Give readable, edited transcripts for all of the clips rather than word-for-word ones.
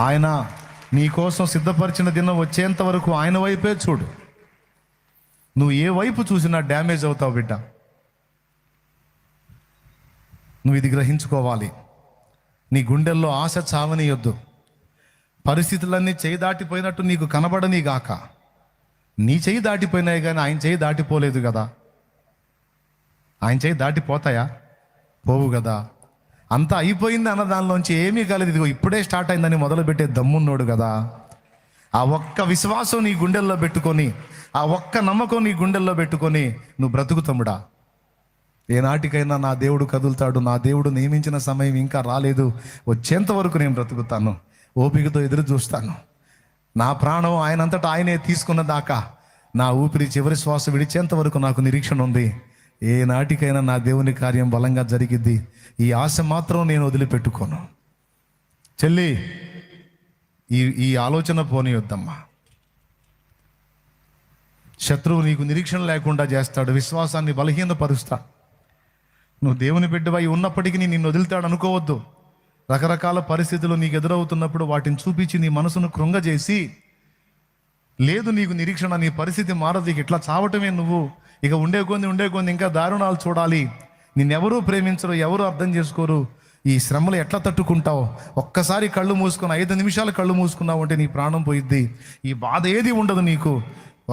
ఆయన నీ కోసం సిద్ధపరిచిన దినం వచ్చేంత వరకు ఆయన వైపే చూడు. నువ్వు ఏ వైపు చూసినా డ్యామేజ్ అవుతావు బిడ్డ. నువ్వు ఇది గ్రహించుకోవాలి. నీ గుండెల్లో ఆశ చావనీయొద్దు. పరిస్థితులన్నీ చేయి దాటిపోయినట్టు నీకు కనబడని గాక. నీ చేయి దాటిపోయినాయి కానీ ఆయన చేయి దాటిపోలేదు కదా. ఆయన చేయి దాటిపోతాయా? పోవు కదా. అంతా అయిపోయింది అన్న దానిలోంచి ఏమీ కాలేదు, ఇదిగో ఇప్పుడే స్టార్ట్ అయిందని మొదలుపెట్టే దమ్మున్నోడు కదా. ఆ ఒక్క విశ్వాసం నీ గుండెల్లో పెట్టుకొని, ఆ ఒక్క నమ్మకం నీ గుండెల్లో పెట్టుకొని నువ్వు బ్రతుకు తమ్ముడా. ఏనాటికైనా నా దేవుడు కదులుతాడు, నా దేవుడు నియమించిన సమయం ఇంకా రాలేదు, వచ్చేంత వరకు నేను బ్రతుకుతాను, ఓపికతో ఎదురు చూస్తాను. నా ప్రాణం ఆయనంతటా ఆయనే తీసుకున్న దాకా, నా ఊపిరి చివరి శ్వాస విడిచేంత వరకు నాకు నిరీక్షణ ఉంది. ఏ నాటికైనా నా దేవుని కార్యం బలంగా జరిగిద్ది. ఈ ఆశ మాత్రం నేను వదిలిపెట్టుకోను. చెల్లి, ఈ ఆలోచన పోనీయొద్దమ్మా. శత్రువు నీకు నిరీక్షణ లేకుండా చేస్తాడు, విశ్వాసాన్ని బలహీనపరుస్తాడు. నువ్వు దేవుని బిడ్డవై ఉన్నప్పటికీ నిన్ను వదులుతాడు అనుకోవద్దు. రకరకాల పరిస్థితులు నీకు ఎదురవుతున్నప్పుడు వాటిని చూపించి నీ మనసును కృంగజేసి, లేదు నీకు నిరీక్షణ, నీ పరిస్థితి మారదు, ఇట్లా చావటమే నువ్వు, ఇక ఉండే కొంది ఇంకా దారుణాలు చూడాలి, నిన్నెవరూ ప్రేమించరు, ఎవరు అర్థం చేసుకోరు, ఈ శ్రమలు ఎట్లా తట్టుకుంటావు, ఒక్కసారి కళ్ళు మూసుకొని 5 నిమిషాలు కళ్ళు మూసుకున్నావు అంటే నీ ప్రాణం పోయిద్ది, ఈ బాధ ఏది ఉండదు నీకు,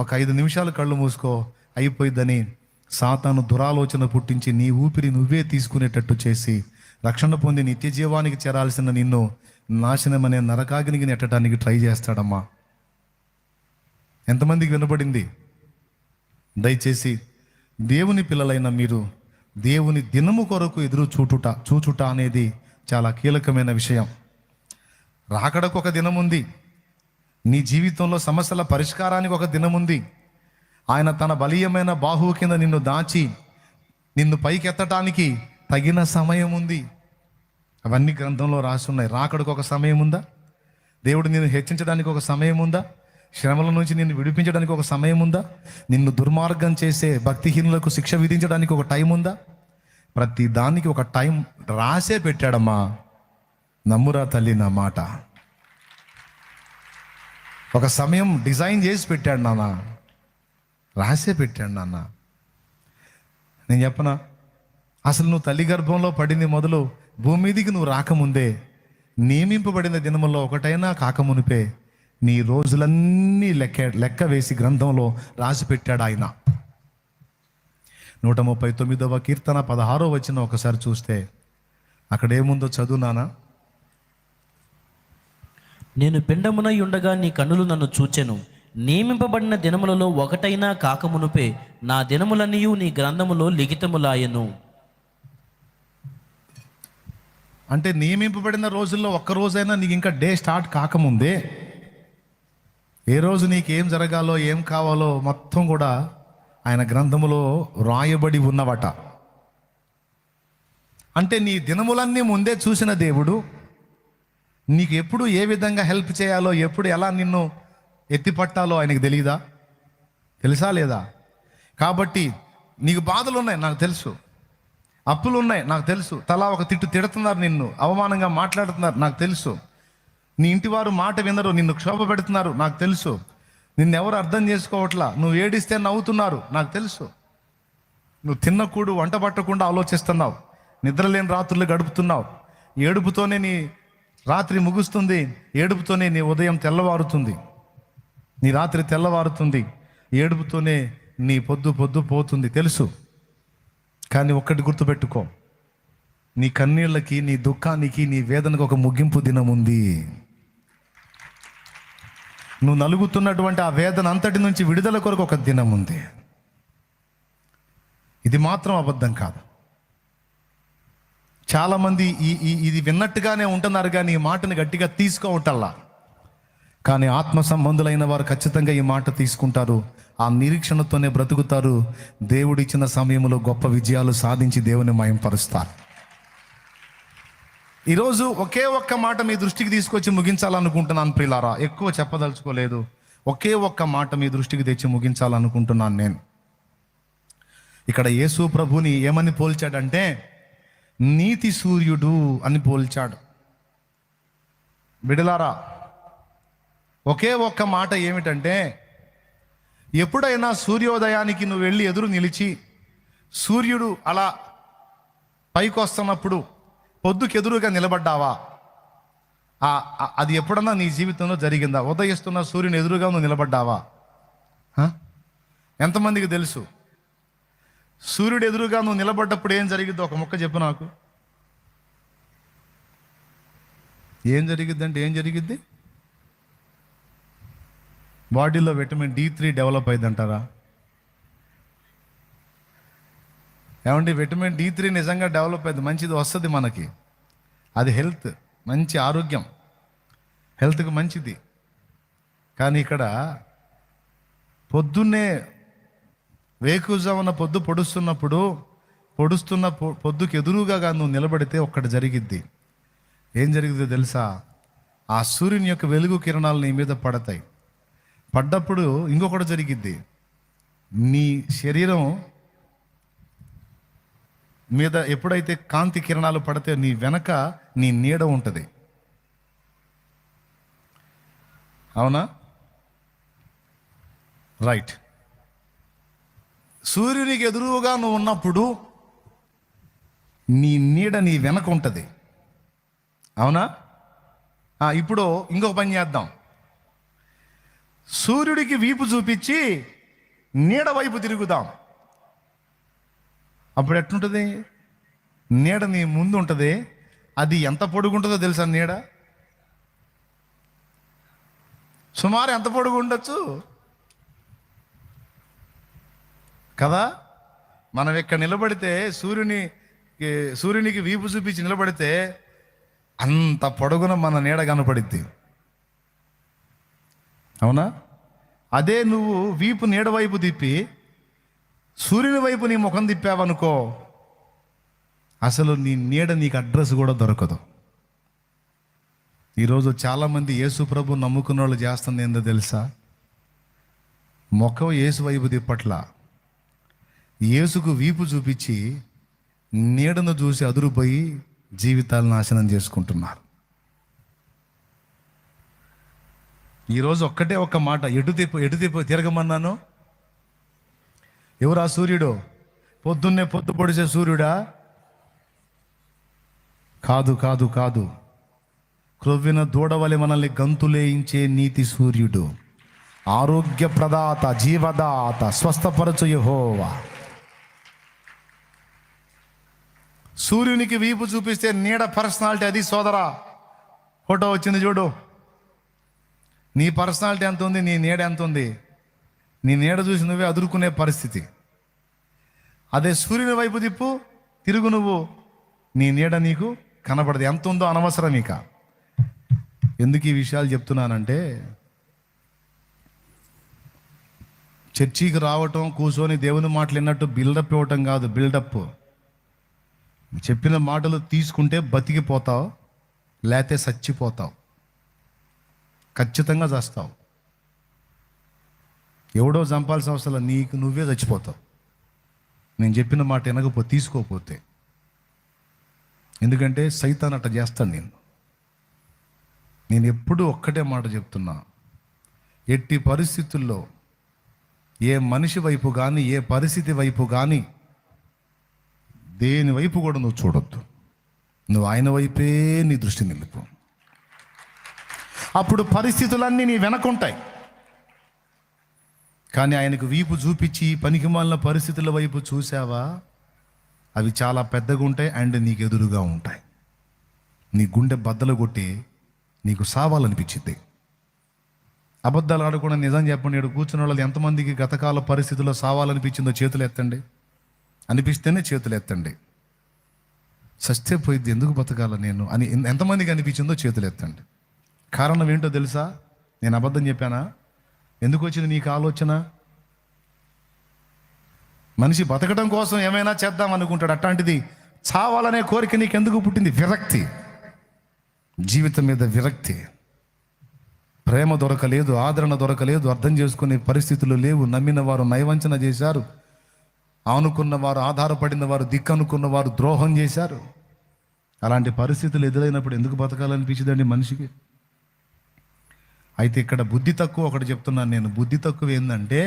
ఒక 5 నిమిషాలు కళ్ళు మూసుకో అయిపోయిద్దని సాతాను దురాలోచన పుట్టించి నీ ఊపిరి నువ్వే తీసుకునేటట్టు చేసి రక్షణ పొంది నిత్య జీవానికి చేరాల్సిన నిన్ను నాశనమనే నరకాగ్నికి నెట్టడానికి ట్రై చేస్తాడమ్మా. ఎంతమందికి వినపడింది? దయచేసి దేవుని పిల్లలైన మీరు దేవుని దినము కొరకు ఎదురు చూచుట అనేది చాలా కీలకమైన విషయం. రాకడకు ఒక దినం ఉంది, నీ జీవితంలో సమస్యల పరిష్కారానికి ఒక దినం ఉంది. ఆయన తన బలీయమైన బాహువు కింద నిన్ను దాచి నిన్ను పైకెత్తటానికి తగిన సమయం ఉంది. అవన్నీ గ్రంథంలో రాసి ఉన్నాయి. రాకడకు ఒక సమయం ఉందా? దేవుడు నిన్ను హెచ్చించడానికి ఒక సమయం ఉందా? శ్రమల నుంచి నిన్ను విడిపించడానికి ఒక సమయం ఉందా? నిన్ను దుర్మార్గం చేసే భక్తిహీనులకు శిక్ష విధించడానికి ఒక టైం ఉందా? ప్రతి దానికి ఒక టైం రాసే పెట్టాడమ్మా. నమ్మురా తల్లి నా మాట. ఒక సమయం డిజైన్ చేసి పెట్టాడు నాన్న, రాసే పెట్టాడు నాన్న. నేను చెప్పనా, అసలు నువ్వు తల్లి గర్భంలో పడింది మొదలు భూమి మీదికి నువ్వు రాకముందే, నియమింపబడిన దినములో ఒకటైనా కాకమునిపే నీ రోజులన్నీ లెక్క వేసి గ్రంథంలో రాసి పెట్టాడు ఆయన. 139వ కీర్తన 16వ వచనం ఒకసారి చూస్తే అక్కడేముందో చదువు నాన్న. నేను పిండమునై ఉండగా నీ కన్నులు నన్ను చూచెను, నియమింపబడిన దినములలో ఒకటైనా కాకమునుపే నా దినములన్నీయు నీ గ్రంథములో లిఖితములాయెను. అంటే నియమింపబడిన రోజుల్లో ఒక్క రోజైనా నీకు ఇంకా డే స్టార్ట్ కాకముందే ఏ రోజు నీకేం జరగాలో ఏం కావాలో మొత్తం కూడా ఆయన గ్రంథములో రాయబడి ఉన్నవట. అంటే నీ దినములన్నీ ముందే చూసిన దేవుడు నీకు ఎప్పుడు ఏ విధంగా హెల్ప్ చేయాలో, ఎప్పుడు ఎలా నిన్ను ఎత్తిపట్టాలో ఆయనకు తెలియదా? తెలుసా లేదా? కాబట్టి నీకు బాధలు ఉన్నాయి నాకు తెలుసు, అప్పులు ఉన్నాయి నాకు తెలుసు, తలా ఒక తిడుతున్నారు, నిన్ను అవమానంగా మాట్లాడుతున్నారు నాకు తెలుసు, నీ ఇంటి వారు మాట వినరు, నిన్ను క్షోభ పెడుతున్నారు నాకు తెలుసు, నిన్నెవరు అర్థం చేసుకోవట్లా, నువ్వు ఏడిస్తే నవ్వుతున్నారు నాకు తెలుసు, నువ్వు తిన్న కూడు వంట పట్టకుండా ఆలోచిస్తున్నావు, నిద్రలేని రాత్రులు గడుపుతున్నావు, ఏడుపుతోనే నీ రాత్రి ముగుస్తుంది, ఏడుపుతోనే నీ ఉదయం తెల్లవారుతుంది, నీ రాత్రి తెల్లవారుతుంది, ఏడుపుతోనే నీ పొద్దు పోతుంది తెలుసు. కానీ ఒక్కటి గుర్తుపెట్టుకో, నీ కన్నీళ్ళకి, నీ దుఃఖానికి, నీ వేదనకు ఒక ముగింపు దినం ఉంది. నువ్వు నలుగుతున్నటువంటి ఆ వేదన అంతటి నుంచి విడుదల కొరకు ఒక దినం ఉంది. ఇది మాత్రం అబద్ధం కాదు. చాలామంది ఇది విన్నట్టుగానే ఉంటున్నారు కానీ ఈ మాటని గట్టిగా తీసుకోవటల్లా. కానీ ఆత్మ సంబంధులైన వారు ఖచ్చితంగా ఈ మాట తీసుకుంటారు, ఆ నిరీక్షణతోనే బ్రతుకుతారు, దేవుడిచ్చిన సమయంలో గొప్ప విజయాలు సాధించి దేవుని మహింపరుస్తారు. ఈరోజు ఒకే ఒక్క మాట మీ దృష్టికి తీసుకొచ్చి ముగించాలనుకుంటున్నాను ప్రియులారా. ఎక్కువ చెప్పదలుచుకోలేదు, ఒకే ఒక్క మాట మీ దృష్టికి తెచ్చి ముగించాలనుకుంటున్నాను నేను. ఇక్కడ యేసు ప్రభుని ఏమని పోల్చాడంటే నీతి సూర్యుడు అని పోల్చాడు. బిడలారా, ఒకే ఒక్క మాట ఏమిటంటే, ఎప్పుడైనా సూర్యోదయానికి నువ్వు వెళ్ళి ఎదురు నిలిచి సూర్యుడు అలా పైకి వస్తున్నప్పుడు పొద్దుకెదురుగా నిలబడ్డావా? అది ఎప్పుడన్నా నీ జీవితంలో జరిగిందా? ఉదయిస్తున్న సూర్యుని ఎదురుగా నువ్వు నిలబడ్డావా? ఎంతమందికి తెలుసు సూర్యుడు ఎదురుగా నువ్వు నిలబడ్డప్పుడు ఏం జరిగిద్దో ఒక ముక్క చెప్పు నాకు. ఏం జరిగిద్దంటే ఏం జరిగిద్ది? బాడీలో విటమిన్ D3 డెవలప్ అయిందంటారా? ఏమండి, విటమిన్ D3 నిజంగా డెవలప్ అయింది, మంచిది వస్తుంది మనకి. అది హెల్త్, మంచి ఆరోగ్యం, హెల్త్కి మంచిది. కానీ ఇక్కడ పొద్దున్నే వేకుజామున పొద్దు పొడుస్తున్న పొద్దుకు ఎదురుగా నువ్వు నిలబడితే ఒక్కటి జరిగిద్ది. ఏం జరిగిందో తెలుసా? ఆ సూర్యుని యొక్క వెలుగు కిరణాలు నీ మీద పడతాయి. పడ్డప్పుడు ఇంకొకటి జరిగిద్ది. నీ శరీరం మీద ఎప్పుడైతే కాంతి కిరణాలు పడితే నీ వెనక నీ నీడ ఉంటుంది. అవునా? రైట్. సూర్యునికి ఎదురుగా నువ్వు ఉన్నప్పుడు నీ నీడ నీ వెనక ఉంటుంది. అవునా? ఇప్పుడు ఇంకొక పని చేద్దాం. సూర్యుడికి వీపు చూపించి నీడ వైపు తిరుగుదాం. అప్పుడు ఎట్లుంటుంది? నీడ నీ ముందు ఉంటుంది. అది ఎంత పొడుగుంటుందో తెలుసా? నీడ సుమారు ఎంత పొడుగు ఉండొచ్చు కదా? మనం ఇక్కడ నిలబడితే సూర్యునికి వీపు చూపించి నిలబడితే అంత పొడుగున మన నీడ కనపడిద్ది. అవునా? అదే నువ్వు వీపు నీడ వైపు తిప్పి సూర్యుని వైపు నీ ముఖం తిప్పావనుకో, అసలు నీ నీడ నీకు అడ్రస్ కూడా దొరకదు. ఈరోజు చాలామంది యేసు ప్రభు నమ్ముకున్న వాళ్ళు చేస్తుంది ఏందో తెలుసా? ముఖం యేసు వైపు తిప్పట్లా, యేసుకు వీపు చూపించి నీడను చూసి అదురుపోయి జీవితాలను నాశనం చేసుకుంటున్నారు. ఈరోజు ఒక్కటే ఒక్క మాట, ఎటు తిప్పు తిరగమన్నాను. ఎవరా సూర్యుడు? పొద్దున్నే పొద్దు పొడిచే సూర్యుడా? కాదు కాదు కాదు. క్రొవ్విన దూడవలి మనల్ని గంతులేయించే నీతి సూర్యుడు, ఆరోగ్య ప్రదాత, జీవదాత, స్వస్థపరచు యెహోవా. సూర్యునికి వీపు చూపిస్తే నీడ పర్సనాలిటీ అది. సోదరా, ఫోటో వచ్చింది చూడు. నీ పర్సనాలిటీ ఎంత ఉంది, నీ నీడ ఎంత ఉంది? నీ నీడ చూసి నువ్వే అదురుకునే పరిస్థితి. అదే సూర్యుని వైపు తిరుగు నువ్వు, నీ నీడ నీకు కనపడదు. ఎంత ఉందో అనవసరం. ఇక ఎందుకు ఈ విషయాలు చెప్తున్నానంటే, చర్చికి రావటం, కూర్చొని దేవుని మాటలు విన్నట్టు బిల్డప్ ఇవ్వటం కాదు. బిల్డప్ చెప్పిన మాటలు తీసుకుంటే బతికిపోతావు, లేతే చచ్చిపోతావు. ఖచ్చితంగా చేస్తావు. ఎవడో చంపాల్సిన అవసరం, నీకు నువ్వే చచ్చిపోతావు నేను చెప్పిన మాట తీసుకోకపోతే. ఎందుకంటే సైతాన్ అట్ట చేస్తాను. నేను ఎప్పుడూ ఒక్కటే మాట చెప్తున్నా, ఎట్టి పరిస్థితుల్లో ఏ మనిషి వైపు కానీ, ఏ పరిస్థితి వైపు కానీ, దేని వైపు కూడా నువ్వు చూడొద్దు. నువ్వు ఆయన వైపే నీ దృష్టి నిలుపు. అప్పుడు పరిస్థితులన్నీ నీ వెనకుంటాయి. కానీ ఆయనకు వీపు చూపించి పనికిమాలిన పరిస్థితుల వైపు చూసావా, అవి చాలా పెద్దగా ఉంటాయి అండ్ నీకు ఎదురుగా ఉంటాయి. నీ గుండె బద్దలు కొట్టి నీకు సావాలనిపించింది. అబద్ధాలు ఆడకుండా నిజం చెప్పండి. ఇక్కడ కూర్చున్న వాళ్ళు ఎంతమందికి గతకాల పరిస్థితుల్లో సావాలనిపించిందో చేతులు ఎత్తండి. అనిపిస్తేనే చేతులు ఎత్తండి. సస్తే పోయిద్ది, ఎందుకు బతకాల నేను అని ఎంతమందికి అనిపించిందో చేతులు ఎత్తండి. కారణం ఏంటో తెలుసా? నేను అబద్ధం చెప్పానా? ఎందుకు వచ్చింది నీకు ఆలోచన? మనిషి బతకడం కోసం ఏమైనా చేద్దాం అనుకుంటాడు. అట్లాంటిది చావాలనే కోరిక నీకు ఎందుకు పుట్టింది? విరక్తి, జీవితం మీద విరక్తి. ప్రేమ దొరకలేదు, ఆదరణ దొరకలేదు, అర్థం చేసుకునే పరిస్థితులు లేవు. నమ్మిన వారు నయవంచన చేశారు, ఆనుకున్న వారు, ఆధారపడిన వారు, దిక్కనుకున్న వారు ద్రోహం చేశారు. అలాంటి పరిస్థితులు ఎదురైనప్పుడు ఎందుకు బతకాలనిపించిందండి మనిషికి? అయితే ఇక్కడ బుద్ధి తక్కువ ఒకటి చెప్తున్నాను నేను. బుద్ధి తక్కువ ఏంటంటే,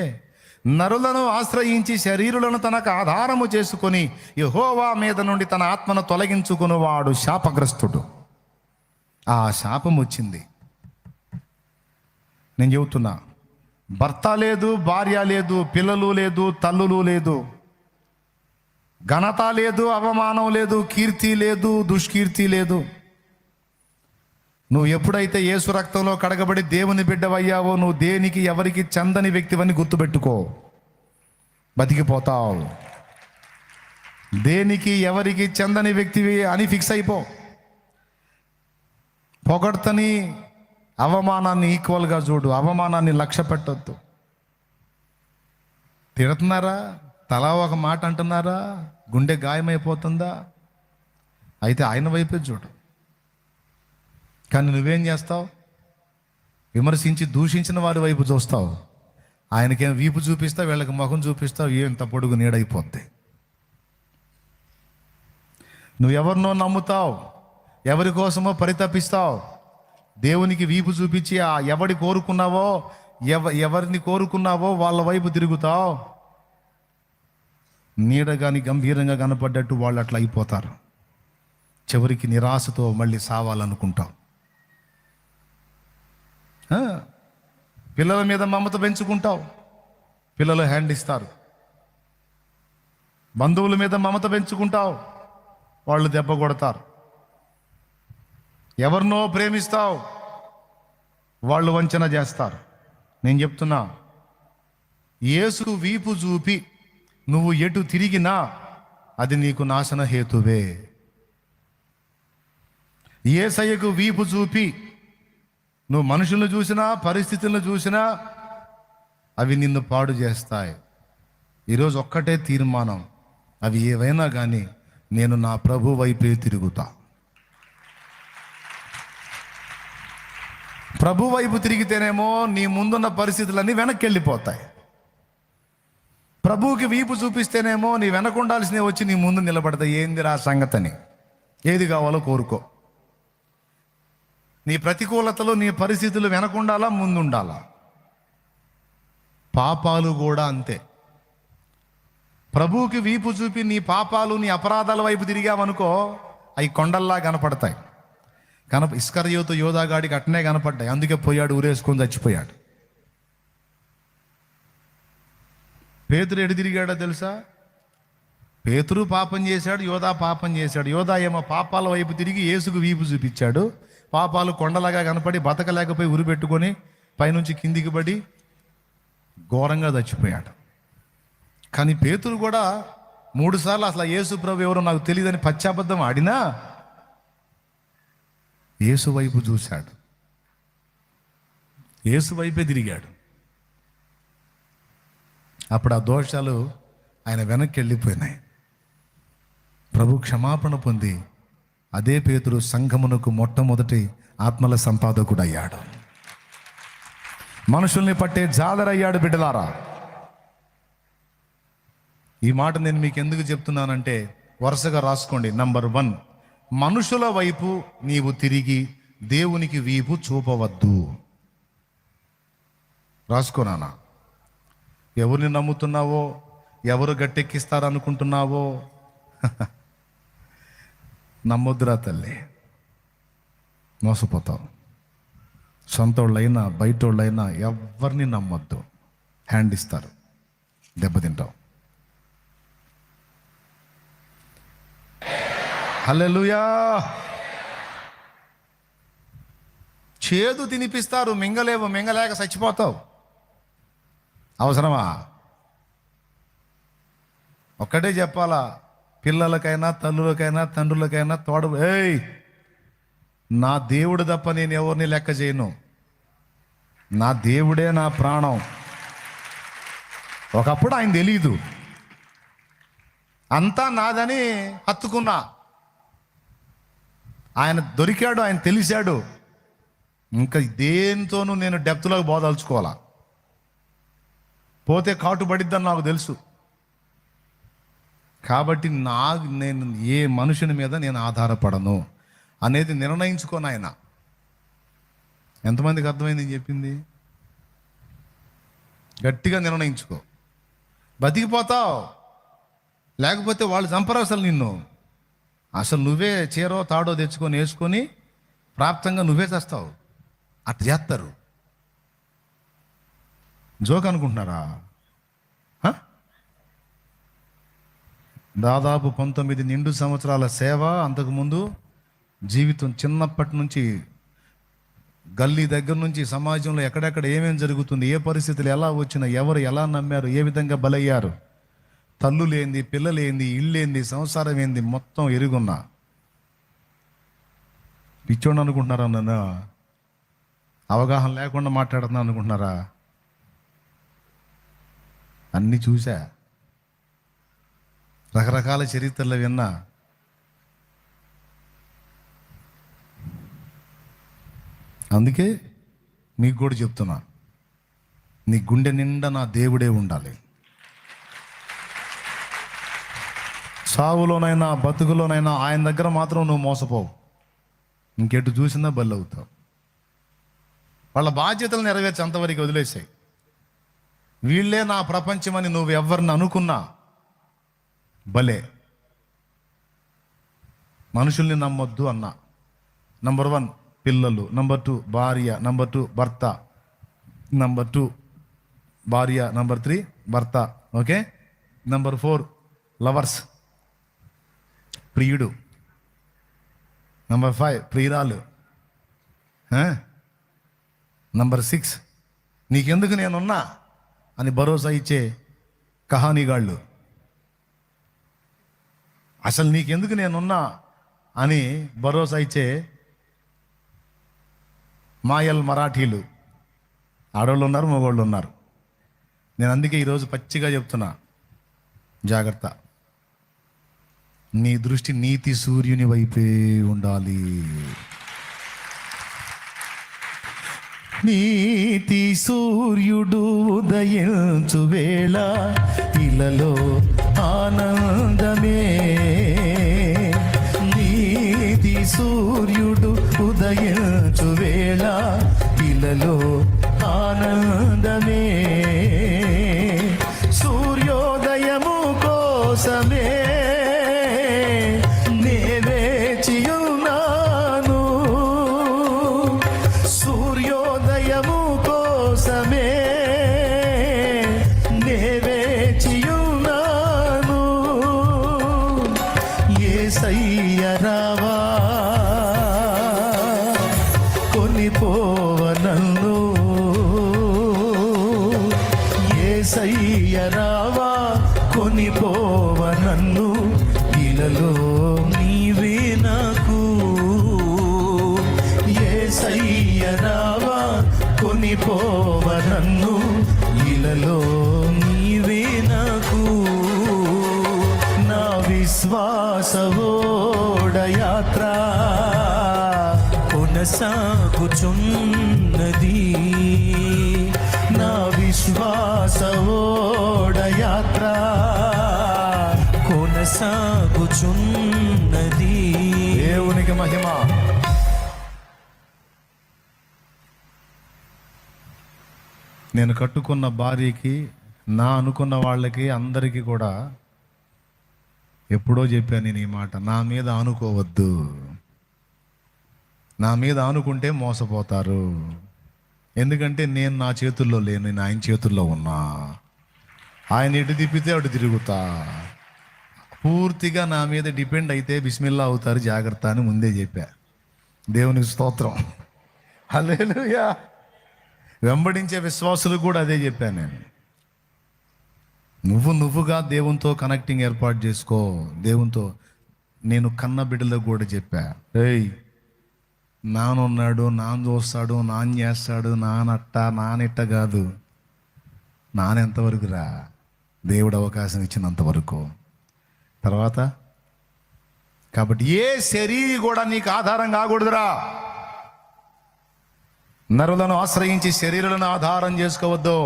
నరులను ఆశ్రయించి శరీరులను తనకు ఆధారము చేసుకొని యెహోవా మీద నుండి తన ఆత్మను తొలగించుకునేవాడు శాపగ్రస్తుడు. ఆ శాపం వచ్చింది. నేను చెబుతున్నా, భర్త లేదు, భార్య లేదు, పిల్లలు లేదు, తల్లులు లేదు, ఘనత లేదు, అవమానం లేదు, కీర్తి లేదు, దుష్కీర్తి లేదు. నువ్వు ఎప్పుడైతే యేసు రక్తంలో కడగబడి దేవుని బిడ్డవయ్యావో, నువ్వు దేనికి ఎవరికి చెందని వ్యక్తివని గుర్తుపెట్టుకో, బతికిపోతావు. దేనికి ఎవరికి చెందని వ్యక్తివి అని ఫిక్స్ అయిపో. పొగడ్తని అవమానాన్ని ఈక్వల్గా చూడు, అవమానాన్ని లక్ష్య పెట్టొద్దు. తిడుతున్నారా, తలా ఒక మాట అంటున్నారా, గుండె గాయమైపోతుందా, అయితే ఆయన వైపే చూడు. కానీ నువ్వేం చేస్తావు? విమర్శించి దూషించిన వారి వైపు చూస్తావు. ఆయనకేం వీపు చూపిస్తావు, వీళ్ళకి ముఖం చూపిస్తావు, ఎంత పొడుగు నీడైపోద్ది. నువ్వు ఎవరినో నమ్ముతావు, ఎవరి కోసమో పరితపిస్తావు. దేవునికి వీపు చూపించి ఆ ఎవరిని కోరుకున్నావో వాళ్ళ వైపు తిరుగుతావు. నీడ కానీ గంభీరంగా కనపడ్డట్టు వాళ్ళు అట్లా అయిపోతారు. చివరికి నిరాశతో మళ్ళీ సావాలనుకుంటావు. పిల్లల మీద మమత పెంచుకుంటావు, పిల్లలు హ్యాండ్ ఇస్తారు. బంధువుల మీద మమత పెంచుకుంటావు, వాళ్ళు దెబ్బ కొడతారు. ఎవరినో ప్రేమిస్తావు, వాళ్ళు వంచన చేస్తారు. నేను చెప్తున్నా, యేసు వీపు చూపి నువ్వు ఎటు తిరిగినా అది నీకు నాశన హేతువే. యేసయ్యకు వీపు చూపి నువ్వు మనుషులను చూసినా, పరిస్థితులను చూసినా అవి నిన్ను పాడు చేస్తాయి. ఈరోజు ఒక్కటే తీర్మానం, అవి ఏవైనా కానీ నేను నా ప్రభు వైపే తిరుగుతా. ప్రభు వైపు తిరిగితేనేమో నీ ముందున్న పరిస్థితులన్నీ వెనక్కి వెళ్ళిపోతాయి. ప్రభువుకి వీపు చూపిస్తేనేమో నీ వెనక ఉండాల్సినవి వచ్చి నీ ముందు నిలబడతాయి. ఏందిరా సంగతని, ఏది కావాలో కోరుకో. నీ ప్రతికూలతలు, నీ పరిస్థితులు వెనకుండాలా, ముందుండాలా. పాపాలు కూడా అంతే. ప్రభువుకి వీపు చూపి నీ పాపాలు, నీ అపరాధాల వైపు తిరిగావనుకో, అవి కొండల్లా కనపడతాయి. ఇస్కరియోతు యోధాగాడికి అట్నే కనపడ్డాయి. అందుకే పోయాడు, ఊరేసుకొని చచ్చిపోయాడు. పేతురు ఎటు తిరిగాడో తెలుసా? పేతురు పాపం చేశాడు, యోధా పాపం చేశాడు. యోధా ఏమో పాపాల వైపు తిరిగి యేసుకు వీపు చూపించాడు. పాపాలు కొండలాగా కనపడి బతకలేకపోయి ఉరిపెట్టుకొని పైనుంచి కిందికి పడి ఘోరంగా చచ్చిపోయాడు. కానీ పేతురు కూడా 3 సార్లు అసలు యేసు ప్రభు ఎవరో నాకు తెలియదని పశ్చాబద్ధం ఆడినా యేసు వైపు చూశాడు, యేసు వైపే తిరిగాడు. అప్పుడు ఆ దోషాలు ఆయన వెనక్కి వెళ్ళిపోయినాయి. ప్రభు క్షమాపణ పొంది అదే పేతురు సంఘమునకు మొట్టమొదటి ఆత్మల సంపాదకుడు అయ్యాడు. మనుషుల్ని పట్టే జాలరయ్యాడు. బిడ్డలారా, ఈ మాట నేను మీకు ఎందుకు చెప్తున్నానంటే వరుసగా రాసుకోండి. నంబర్ 1, మనుషుల వైపు నీవు తిరిగి దేవునికి వీపు చూపవద్దు. రాసుకోనానా? ఎవరిని నమ్ముతున్నావో, ఎవరు గట్టెక్కిస్తారనుకుంటున్నావో నమ్మొద్దురా తల్లి, మోసపోతావు. సొంతోళ్ళైనా బయటోళ్ళైనా ఎవరిని నమ్మొద్దు. హ్యాండ్ ఇస్తారు, దెబ్బతింటావు. హల్లెలూయా. చేదు తినిపిస్తారు, మింగలేక చచ్చిపోతావు. అవసరమా? ఒక్కటే చెప్పాలా, పిల్లలకైనా, తల్లులకైనా, తండ్రులకైనా తోడు, నా దేవుడు తప్ప నేను ఎవరిని లెక్క చేయను. నా దేవుడే నా ప్రాణం. ఒకప్పుడు ఆయన తెలీదు, అంతా నాదని హత్తుకున్నా. ఆయన దొరికాడు, ఆయన తెలిసాడు. ఇంకా దేంతోనూ నేను డెప్త్లోకి బోదలుచుకోవాలా. పోతే కాటు పడిద్దని నాకు తెలుసు. కాబట్టి నేను ఏ మనుషుని మీద నేను ఆధారపడను అనేది నిర్ణయించుకోను ఆయన. ఎంతమందికి అర్థమైంది నేను చెప్పింది? గట్టిగా నిర్ణయించుకో, బతికిపోతావు. లేకపోతే వాళ్ళు చంపరు అసలు నిన్ను. అసలు నువ్వే చీరో తాడో తెచ్చుకొని వేసుకొని ప్రాప్తంగా నువ్వే చేస్తావు. అట్లా చేస్తారు. జోక్ అనుకుంటున్నారా? దాదాపు 19 నిండు సంవత్సరాల సేవ, అంతకుముందు జీవితం, చిన్నప్పటి నుంచి గల్లీ దగ్గర నుంచి సమాజంలో ఎక్కడెక్కడ ఏమేమి జరుగుతుంది, ఏ పరిస్థితులు ఎలా వచ్చినా, ఎవరు ఎలా నమ్మారు, ఏ విధంగా బలయ్యారు, తల్లులేంది, పిల్లలేంది, ఇల్లేంది, సంసారం ఏంది, మొత్తం ఎరుగున్నా. పిచ్చోడు అనుకుంటున్నారా? నన్ను అవగాహన లేకుండా మాట్లాడుతున్నా అనుకుంటున్నారా? అన్నీ చూసా, రకరకాల చరిత్రలు విన్నా. అందుకే మీకు కూడా చెప్తున్నా, నీ గుండె నిండా నా దేవుడే ఉండాలి. సావులోనైనా బతుకులోనైనా ఆయన దగ్గర మాత్రం నువ్వు మోసపోవు. ఇంకెటు చూసినా బలి అవుతావు. వాళ్ళ బాధ్యతలు నెరవేర్చి అంతవరకు వదిలేసాయి. వీళ్ళే నా ప్రపంచమని నువ్వు ఎవరిని అనుకున్నా భలే. మనుషుల్ని నమ్మొద్దు అన్నా. నంబర్ 1 పిల్లలు, నంబర్ 2 భార్య, నంబర్ 2 భర్త, నంబర్ 2 భార్య, నంబర్ 3 భర్త, ఓకే. నంబర్ 4 లవర్స్, ప్రియుడు. నంబర్ 5 ప్రియురాలు. నంబర్ 6 నీకెందుకు నేనున్నా అని భరోసా ఇచ్చే కహానీగాళ్ళు. అసలు నీకెందుకు నేనున్నా అని భరోసా ఇచ్చే మాయల్ మరాఠీలు. ఆడవాళ్ళు ఉన్నారు, మగవాళ్ళు ఉన్నారు. నేను అందుకే ఈరోజు పచ్చిగా చెప్తున్నా, జాగ్రత్త. నీ దృష్టి నీతి సూర్యుని వైపే ఉండాలి. నీతి సూర్యుడు ఉదయించు వేళ ఇలలో ఆనందమే. నీతి సూర్యుడు ఉదయించు వేళ ఇలలో ఆనందమే. సూర్యోదయము కోసమే రావా కొనిపోవ నన్ను, యేసయ్య రావా కొనిపోవ నన్ను, ఇలలో నీవే నాకు. యేసయ్య రావా కొనిపోవ నన్ను, ఇలలో నీవే నాకు. నా విశ్వాసవోడ యాత్ర కొనసాగుచున్నది. నా విశ్వాసవోడ యాత్ర కొనసాగుచున్నది. దేవునికి మహిమ. నేను కట్టుకున్న భార్యకి, నా అనుకున్న వాళ్ళకి, అందరికీ కూడా ఎప్పుడో చెప్పాను నేను ఈ మాట. నా మీద ఆనుకోవద్దు. నా మీద ఆనుకుంటే మోసపోతారు. ఎందుకంటే నేను నా చేతుల్లో లేను, నేను ఆయన చేతుల్లో ఉన్నా. ఆయన ఎటు తిప్పితే అటు తిరుగుతా. పూర్తిగా నా మీద డిపెండ్ అయితే బిస్మిల్లా అవుతారు, జాగ్రత్త అని ముందే చెప్పా. దేవునికి స్తోత్రం. హల్లెలూయా. వెంబడించే విశ్వాసులు కూడా అదే చెప్పాను నేను. నువ్వుగా దేవునితో కనెక్టింగ్ ఏర్పాటు చేసుకో. దేవునితో నేను కన్న బిడ్డలకు కూడా చెప్పా, ఏయ్ నానున్నాడు, నాన్న చూస్తాడు, నాన్న చేస్తాడు, నానట్ట నానిట్ట కాదు. నానెంతవరకు రా, దేవుడు అవకాశం ఇచ్చినంతవరకు. తర్వాత కాబట్టి ఏ శరీరి కూడా నీకు ఆధారం కాకూడదురా. నరులను ఆశ్రయించి శరీరాలను ఆధారం చేసుకోవద్దు.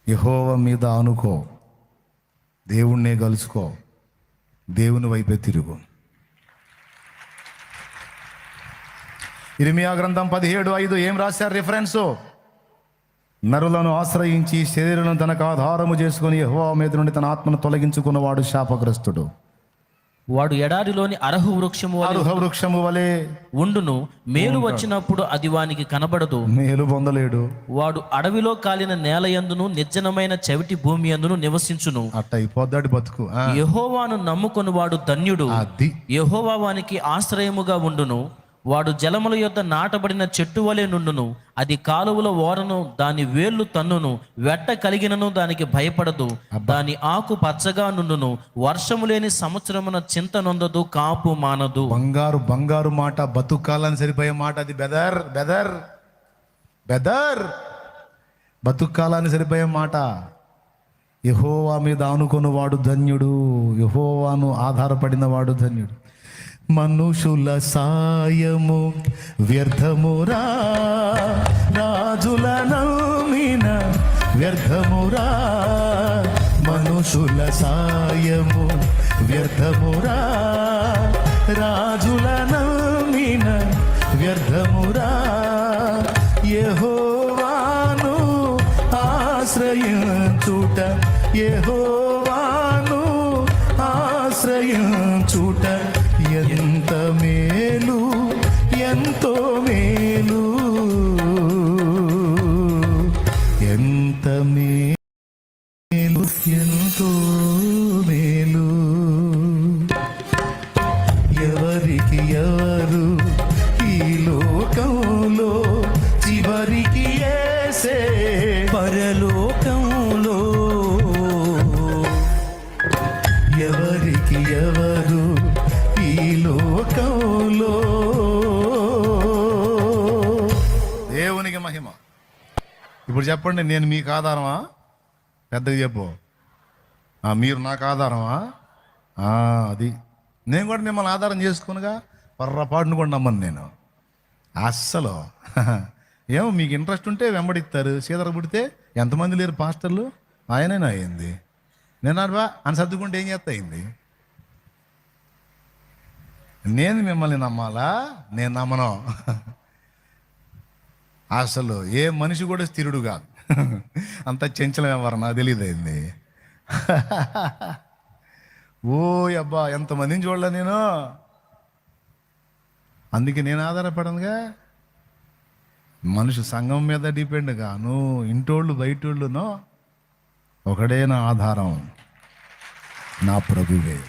యెహోవా మీద ఆనుకో, దేవుణ్ణే కలుసుకో, దేవుని వైపే తిరుగు. ఇర్మియా గ్రంథం 17:5 ఏం రాశారు రిఫరెన్సు? నరులను ఆశ్రయించి శరీరం తనకు ఆధారము చేసుకుని యెహోవా మీద నుండి తన ఆత్మను తొలగించుకున్నవాడు శాపగ్రస్తుడు. వాడు ఎడారిలోని అరహు వృక్షము వలె అరుహ వృక్షము వలె ఉండును, మేలు వచ్చినప్పుడు అది వానికి కనబడదు. మేలు పొందలేడు. వాడు అడవిలో కాలిన నేల యందును నిర్జనమైన చవిటి భూమి యందును నివసించును. అట్ట అయిపోద్దాడు బతుకు. యెహోవాను నమ్ముకొని వాడు ధన్యుడు. అది యెహోవా వానికి ఆశ్రయముగా ఉండును. వాడు జలముల యొద్ద నాటబడిన చెట్టు వలె నుండును. అది కాలువల ఓరను, దాని వేళ్ళు తన్నును. వెట్ట కలిగినను దానికి భయపడదు. దాని ఆకు పచ్చగా నుండును. వర్షము లేని సంవత్సరమున చింత నొందదు, కాపు మానదు. బంగారు మాట, బతుకాలని సరిపోయే మాట అది. బెదర్ బెదర్ బెదర్ బతుకాలని సరిపోయే మాట. యెహోవా మీద ఆనుకొనువాడు ధన్యుడు. యెహోవాను ఆధారపడిన వాడు ధన్యుడు. మనుషుల సాయము వ్యర్థమురా, రాజుల నమ్మిన వ్యర్థమురా. మనుషుల సాయము వ్యర్థమురా, రాజుల నమ్మిన వ్యర్థమురా. యెహోవాను ఆశ్రయించుట, యెహోవాను ఆశ్రయించుట ఎంత మేలు, ఎంతో మేలు, ఎంత మేలు, ఎంతో మేలు. ఎవరికి ఎవరు ఈ లోకంలో, చివరికి యేసే పరలోకంలో. ఎవరికి ఎవరు ఈ లోకంలో. దేవునికి మహిమ. ఇప్పుడు చెప్పండి, నేను మీకు ఆధారమా? పెద్దగా చెప్పు. మీరు నాకు ఆధారమా? అది నేను కూడా మిమ్మల్ని ఆధారం చేసుకునిగా పర్రపాటును కూడా నమ్మను నేను అస్సలు. ఏమో మీకు ఇంట్రెస్ట్ ఉంటే వెంబడిస్తారు. సీదర పుడితే ఎంతమంది లేరు పాస్టర్లు? ఆయనైనా అయింది. నేను అని సర్దుకుంటే ఏం చేస్తా అయింది. నేను మిమ్మల్ని నమ్మాలా? నేను నమ్మను. అసలు ఏ మనిషి కూడా స్థిరుడు కాదు. అంత చెంచలం ఎవరు నాకు తెలియదు అయింది. ఓ అబ్బా, ఎంతమందిని చూడలే నేను. అందుకే నేను ఆధారపడనుగా. మనిషి సంఘం మీద డిపెండ్ గాను, ఇంటోళ్ళు బయటోళ్ళునో ఒకడే నా ఆధారం, నా ప్రభువే.